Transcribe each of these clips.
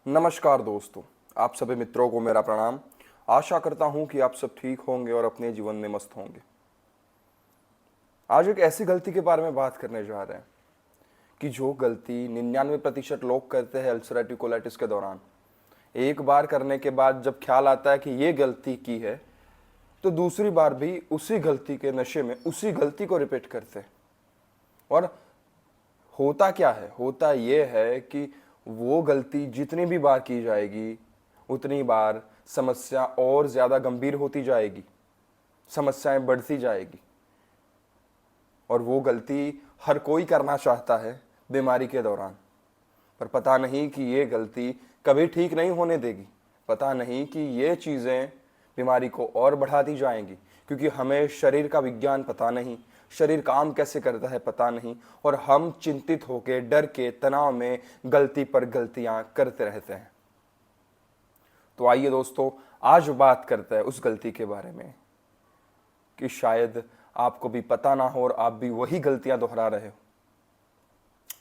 नमस्कार दोस्तों, आप सभी मित्रों को मेरा प्रणाम। आशा करता हूं कि आप सब ठीक होंगे और अपने जीवन में मस्त होंगे। आज एक ऐसी गलती के बारे में बात करने जा रहे हैं कि जो गलती 99% लोग करते हैं अल्सरेटिव कोलाइटिस के दौरान। एक बार करने के बाद जब ख्याल आता है कि ये गलती की है, तो दूसरी बार भी उसी गलती के नशे में उसी गलती को रिपीट करते हैं। और होता क्या है? होता ये है कि वो गलती जितनी भी बार की जाएगी, उतनी बार समस्या और ज़्यादा गंभीर होती जाएगी, समस्याएं बढ़ती जाएगी। और वो गलती हर कोई करना चाहता है बीमारी के दौरान, पर पता नहीं कि ये गलती कभी ठीक नहीं होने देगी। पता नहीं कि ये चीज़ें बीमारी को और बढ़ाती जाएंगी, क्योंकि हमें शरीर का विज्ञान पता नहीं, शरीर काम कैसे करता है पता नहीं, और हम चिंतित होकर डर के तनाव में गलती पर गलतियां करते रहते हैं। तो आइए दोस्तों, आज बात करते हैं उस गलती के बारे में कि शायद आपको भी पता ना हो और आप भी वही गलतियां दोहरा रहे हो।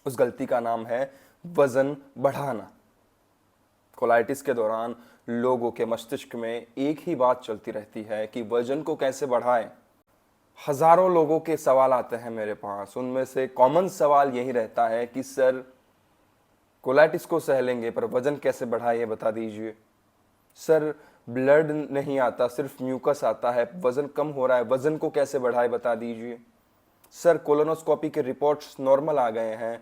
उस गलती का नाम है वजन बढ़ाना। कोलाइटिस के दौरान लोगों के मस्तिष्क में एक ही बात चलती रहती है कि वजन को कैसे बढ़ाएं। हजारों लोगों के सवाल आते हैं मेरे पास, उनमें से कॉमन सवाल यही रहता है कि सर, कोलाइटिस को सह लेंगे पर वजन कैसे बढ़ाएं ये बता दीजिए। सर, ब्लड नहीं आता, सिर्फ म्यूकस आता है, वजन कम हो रहा है, वजन को कैसे बढ़ाए बता दीजिए। सर, कोलोनोस्कोपी के रिपोर्ट्स नॉर्मल आ गए हैं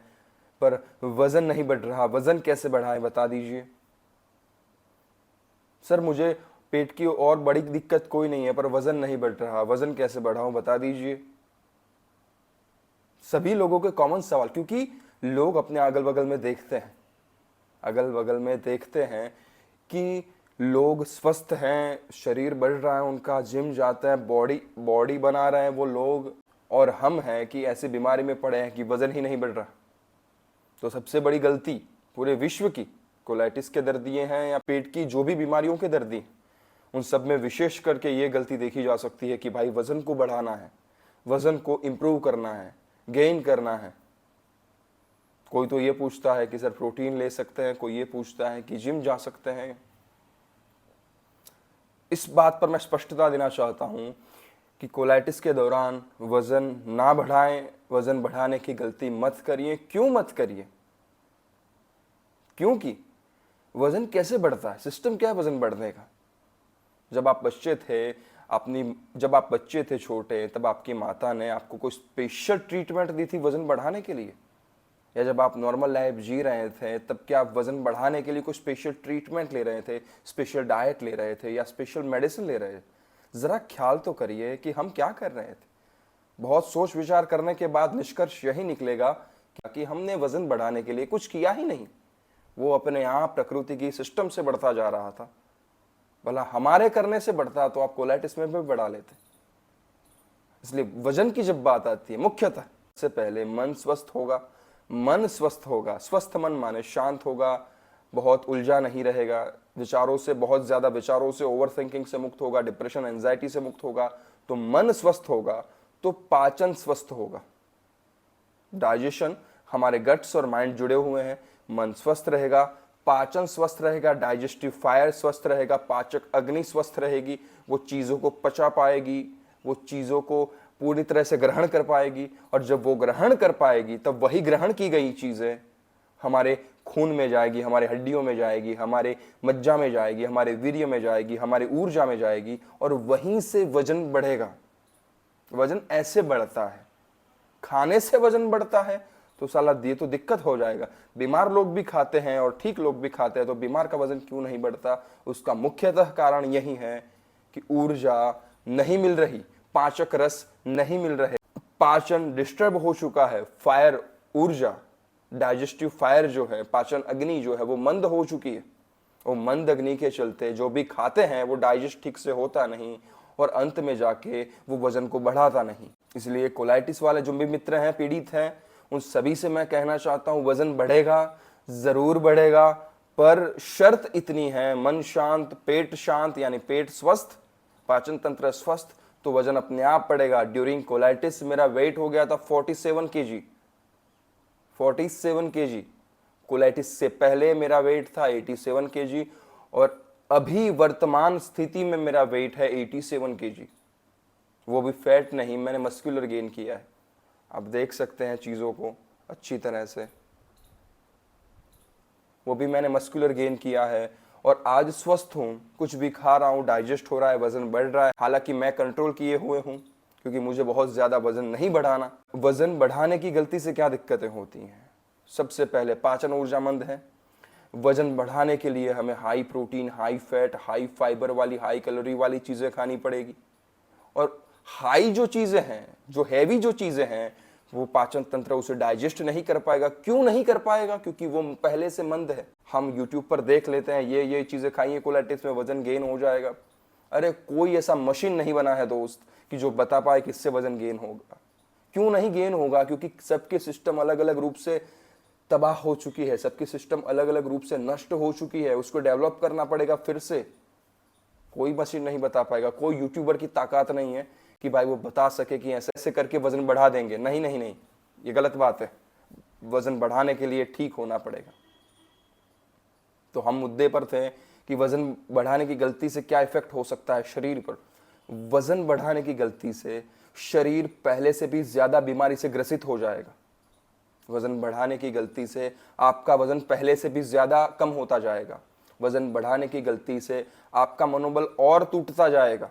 पर वजन नहीं बढ़ रहा, वजन कैसे बढ़ाए बता दीजिए। सर, मुझे पेट की और बड़ी दिक्कत कोई नहीं है पर वजन नहीं बढ़ रहा, वजन कैसे बढ़ाऊं बता दीजिए। सभी लोगों के कॉमन सवाल, क्योंकि लोग अपने अगल बगल में देखते हैं, अगल बगल में देखते हैं कि लोग स्वस्थ हैं, शरीर बढ़ रहा है उनका, जिम जाते हैं, बॉडी बना रहे हैं वो लोग, और हम हैं कि ऐसी बीमारी में पड़े हैं कि वजन ही नहीं बढ़ रहा। तो सबसे बड़ी गलती पूरे विश्व की कोलाइटिस के दर्दी हैं या पेट की जो भी बीमारियों के दर्दी, उन सब में विशेष करके ये गलती देखी जा सकती है कि भाई वजन को बढ़ाना है, वजन को इम्प्रूव करना है, गेन करना है। कोई तो ये पूछता है कि सर प्रोटीन ले सकते हैं, कोई ये पूछता है कि जिम जा सकते हैं। इस बात पर मैं स्पष्टता देना चाहता हूं कि कोलाइटिस के दौरान वजन ना बढ़ाएं, वजन बढ़ाने की गलती मत करिए। क्यों मत करिए? क्योंकि वजन कैसे बढ़ता है, सिस्टम क्या है वजन बढ़ने का। जब आप बच्चे थे छोटे, तब आपकी माता ने आपको कोई स्पेशल ट्रीटमेंट दी थी वजन बढ़ाने के लिए? या जब आप नॉर्मल लाइफ जी रहे थे तब क्या आप वजन बढ़ाने के लिए कोई स्पेशल ट्रीटमेंट ले रहे थे, स्पेशल डाइट ले रहे थे या स्पेशल मेडिसिन ले रहे थे? ज़रा ख्याल तो करिए कि हम क्या कर रहे थे। बहुत सोच विचार करने के बाद निष्कर्ष यही निकलेगा कि हमने वजन बढ़ाने के लिए कुछ किया ही नहीं, वो अपने आप प्रकृति की सिस्टम से बढ़ता जा रहा था। भला हमारे करने से बढ़ता तो आप कोलाइटिस में भी बढ़ा लेते। इसलिए वजन की जब बात आती है, मुख्यतः से पहले मन स्वस्थ होगा। मन स्वस्थ होगा, स्वस्थ मन माने शांत होगा, बहुत उलझा नहीं रहेगा, विचारों से, बहुत ज्यादा विचारों से, ओवर थिंकिंग से मुक्त होगा, डिप्रेशन एंजाइटी से मुक्त होगा। तो मन स्वस्थ होगा तो पाचन स्वस्थ होगा। डाइजेशन, हमारे गट्स और माइंड जुड़े हुए हैं। मन स्वस्थ रहेगा, पाचन स्वस्थ रहेगा, डाइजेस्टिव फायर स्वस्थ रहेगा, पाचक अग्नि स्वस्थ रहेगी, वो चीज़ों को पचा पाएगी, वो चीज़ों को पूरी तरह से ग्रहण कर पाएगी। और जब वो ग्रहण कर पाएगी तब वही ग्रहण की गई चीज़ें हमारे खून में जाएगी, हमारे हड्डियों में जाएगी, हमारे मज्जा में जाएगी, हमारे वीर्य में जाएगी, हमारे ऊर्जा में जाएगी, और वहीं से वजन बढ़ेगा। वजन ऐसे बढ़ता है, खाने से वजन बढ़ता है तो साला ये तो दिक्कत हो जाएगा। बीमार लोग भी खाते हैं और ठीक लोग भी खाते हैं, तो बीमार का वजन क्यों नहीं बढ़ता? उसका मुख्यतः कारण यही है कि ऊर्जा नहीं मिल रही, पाचक रस नहीं मिल रहे, पाचन डिस्टर्ब हो चुका है, फायर, ऊर्जा, डाइजेस्टिव फायर जो है, पाचन अग्नि जो है वो मंद हो चुकी है। वो मंद अग्नि के चलते जो भी खाते हैं वो डाइजेस्ट ठीक से होता नहीं, और अंत में जाके वो वजन को बढ़ाता नहीं। इसलिए कोलाइटिस वाले जो भी मित्र हैं, पीड़ित हैं, उन सभी से मैं कहना चाहता हूं, वजन बढ़ेगा, जरूर बढ़ेगा, पर शर्त इतनी है, मन शांत, पेट शांत, यानी पेट स्वस्थ, पाचन तंत्र स्वस्थ, तो वजन अपने आप बढ़ेगा। ड्यूरिंग कोलाइटिस मेरा वेट हो गया था 47 kg, 47 kg। कोलाइटिस से पहले मेरा वेट था 87 केजी और अभी वर्तमान स्थिति में मेरा वेट है 87 केजी। वो भी फैट नहीं, मैंने मस्कुलर गेन किया है। आप देख सकते हैं चीज़ों को अच्छी तरह से, वो भी मैंने मस्कुलर गेन किया है और आज स्वस्थ हूँ, कुछ भी खा रहा हूँ, डाइजेस्ट हो रहा है, वजन बढ़ रहा है। हालांकि मैं कंट्रोल किए हुए हूँ क्योंकि मुझे बहुत ज़्यादा वजन नहीं बढ़ाना। वजन बढ़ाने की गलती से क्या दिक्कतें होती हैं? सबसे पहले पाचन ऊर्जामंद है। वजन बढ़ाने के लिए हमें high protein, high fat, high fibre वाली, हाई कैलोरी वाली चीज़ें खानी पड़ेगी। और हाई जो चीज़ें हैं, जो हैवी जो चीज़ें हैं, वो पाचन तंत्र उसे डाइजेस्ट नहीं कर पाएगा। क्यों नहीं कर पाएगा? क्योंकि वो पहले से मंद है। हम यूट्यूब पर देख लेते हैं ये चीज़ें खाइए कोलाइटिस में वजन गेन हो जाएगा। अरे कोई ऐसा मशीन नहीं बना है दोस्त कि जो बता पाए कि इससे वजन गेन होगा। क्यों नहीं गेन होगा? क्योंकि सबके सिस्टम अलग अलग रूप से तबाह हो चुकी है, सबकी सिस्टम अलग अलग रूप से नष्ट हो चुकी है। उसको डेवलप करना पड़ेगा फिर से। कोई मशीन नहीं बता पाएगा, कोई यूट्यूबर की ताकत नहीं है कि भाई वो बता सके कि ऐसे ऐसे करके वजन बढ़ा देंगे। नहीं नहीं नहीं, ये गलत बात है। वजन बढ़ाने के लिए ठीक होना पड़ेगा। तो हम मुद्दे पर थे कि वजन बढ़ाने की गलती से क्या इफेक्ट हो सकता है शरीर पर। वजन बढ़ाने की गलती से शरीर पहले से भी ज्यादा बीमारी से ग्रसित हो जाएगा। वजन बढ़ाने की गलती से आपका वजन पहले से भी ज्यादा कम होता जाएगा। वजन बढ़ाने की गलती से आपका मनोबल और टूटता जाएगा।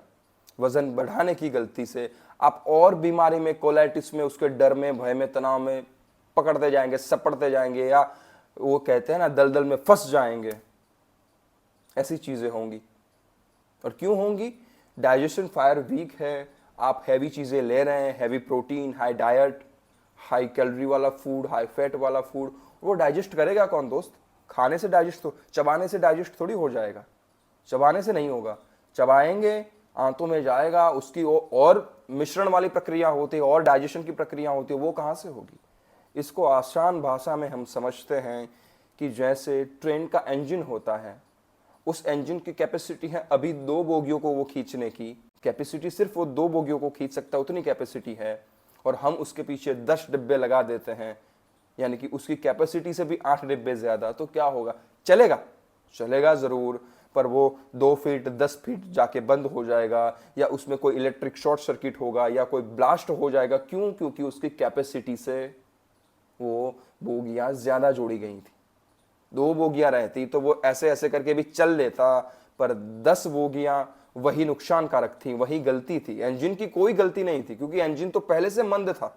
वजन बढ़ाने की गलती से आप और बीमारी में, कोलाइटिस में, उसके डर में, भय में, तनाव में पकड़ते जाएंगे, सपड़ते जाएंगे, या वो कहते हैं ना दलदल में फंस जाएंगे। ऐसी चीजें होंगी। और क्यों होंगी? डाइजेशन फायर वीक है, आप हैवी चीजें ले रहे हैं, heavy protein, high diet, high calorie वाला फूड, हाई फैट वाला फूड। वो डाइजेस्ट करेगा कौन दोस्त? खाने से डाइजेस्ट, तो चबाने से डाइजेस्ट थोड़ी हो जाएगा। चबाने से नहीं होगा। चबाएंगे, आंतों में जाएगा, उसकी और मिश्रण वाली प्रक्रिया होती है, और डाइजेशन की प्रक्रिया होती है, वो कहाँ से होगी? इसको आसान भाषा में हम समझते हैं कि जैसे ट्रेन का इंजन होता है, उस इंजन की कैपेसिटी है अभी 2 बोगियों को वो खींचने की कैपेसिटी, सिर्फ वो 2 बोगियों को खींच सकता है, उतनी कैपेसिटी है। और हम उसके पीछे 10 डिब्बे लगा देते हैं, यानी कि उसकी कैपेसिटी से भी 8 डिब्बे ज्यादा। तो क्या होगा? चलेगा, चलेगा जरूर, पर वो 2 फीट 10 फीट जाके बंद हो जाएगा, या उसमें कोई इलेक्ट्रिक शॉर्ट सर्किट होगा, या कोई ब्लास्ट हो जाएगा। क्यों? क्योंकि उसकी कैपेसिटी से वो बोगियां ज्यादा जोड़ी गई थी। 2 बोगियां रहती तो वो ऐसे ऐसे करके भी चल लेता, पर 10 बोगियां वही नुकसानकारक थी, वही गलती थी। इंजन की कोई गलती नहीं थी, क्योंकि इंजन तो पहले से मंद था।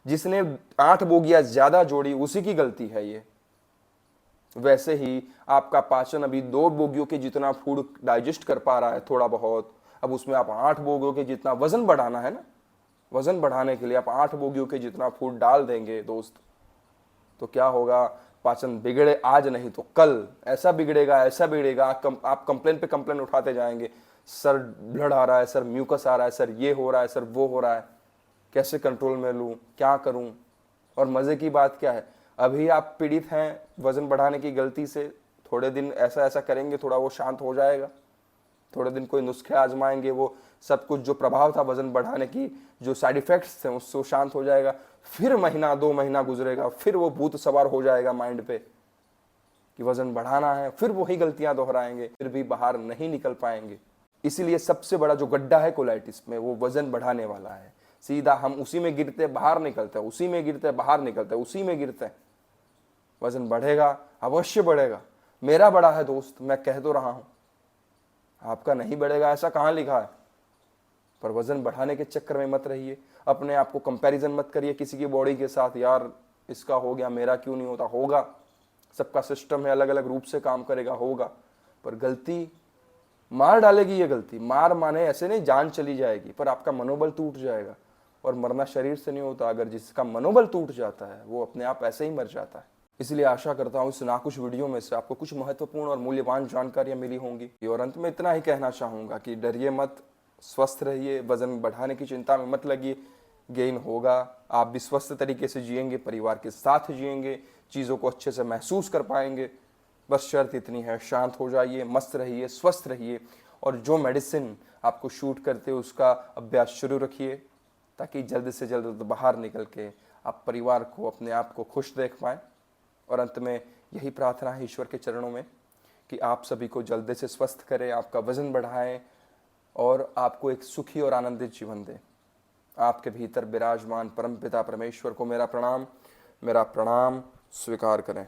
जिसने 8 बोगियां ज्यादा जोड़ी उसी की गलती है ये। वैसे ही आपका पाचन अभी 2 बोगियों के जितना फूड डाइजेस्ट कर पा रहा है थोड़ा बहुत, अब उसमें आप 8 बोगियों के जितना वजन बढ़ाना है ना, वजन बढ़ाने के लिए आप 8 बोगियों के जितना फूड डाल देंगे दोस्त, तो क्या होगा? पाचन बिगड़े आज नहीं तो कल, ऐसा बिगड़ेगा, ऐसा बिगड़ेगा, आप कंप्लेन पे कंप्लेन उठाते जाएंगे। सर ब्लड आ रहा है, सर म्यूकस आ रहा है, सर ये हो रहा है, सर वो हो रहा है, कैसे कंट्रोल में लूं, क्या करूं? और मजे की बात क्या है, अभी आप पीड़ित हैं वजन बढ़ाने की गलती से, थोड़े दिन ऐसा ऐसा करेंगे, थोड़ा वो शांत हो जाएगा। थोड़े दिन कोई नुस्खे आजमाएंगे, वो सब कुछ जो प्रभाव था वजन बढ़ाने की, जो साइड इफेक्ट्स थे, उससे शांत हो जाएगा। फिर महीना 2 महीना गुजरेगा, फिर वो भूत सवार हो जाएगा माइंड पे कि वजन बढ़ाना है, फिर वही गलतियां दोहराएंगे, फिर भी बाहर नहीं निकल पाएंगे। इसीलिए सबसे बड़ा जो गड्ढा है कोलाइटिस में, वो वजन बढ़ाने वाला है। सीधा हम उसी में गिरते बाहर निकलते, उसी में गिरते बाहर निकलते, उसी में गिरते। वजन बढ़ेगा, अवश्य बढ़ेगा। मेरा बढ़ा है दोस्त, मैं कह तो रहा हूं। आपका नहीं बढ़ेगा ऐसा कहां लिखा है? पर वजन बढ़ाने के चक्कर में मत रहिए। अपने आप को कंपैरिजन मत करिए किसी की बॉडी के साथ, यार इसका हो गया मेरा क्यों नहीं होता। होगा, सबका सिस्टम है, अलग अलग रूप से काम करेगा, होगा। पर गलती मार डालेगी। ये गलती मार माने ऐसे नहीं जान चली जाएगी, पर आपका मनोबल टूट जाएगा। और मरना शरीर से नहीं होता, अगर जिसका मनोबल टूट जाता है वो अपने आप ऐसे ही मर जाता है। इसलिए आशा करता हूँ इस नाकुश वीडियो में से आपको कुछ महत्वपूर्ण और मूल्यवान जानकारियां मिली होंगी। और अंत में इतना ही कहना चाहूँगा कि डरिए मत, स्वस्थ रहिए, वजन बढ़ाने की चिंता में मत लगिए। गेन होगा, आप भी स्वस्थ तरीके से जिएंगे, परिवार के साथ जिएंगे, चीज़ों को अच्छे से महसूस कर पाएंगे। बस शर्त इतनी है, शांत हो जाइए, मस्त रहिए, स्वस्थ रहिए, और जो मेडिसिन आपको शूट करते उसका अभ्यास शुरू रखिए, ताकि जल्द से जल्द बाहर निकल के आप परिवार को, अपने आप को खुश देख पाएँ। और अंत में यही प्रार्थना है ईश्वर के चरणों में कि आप सभी को जल्दी से स्वस्थ करें, आपका वजन बढ़ाएं और आपको एक सुखी और आनंदित जीवन दें। आपके भीतर विराजमान परमपिता परमेश्वर को मेरा प्रणाम स्वीकार करें।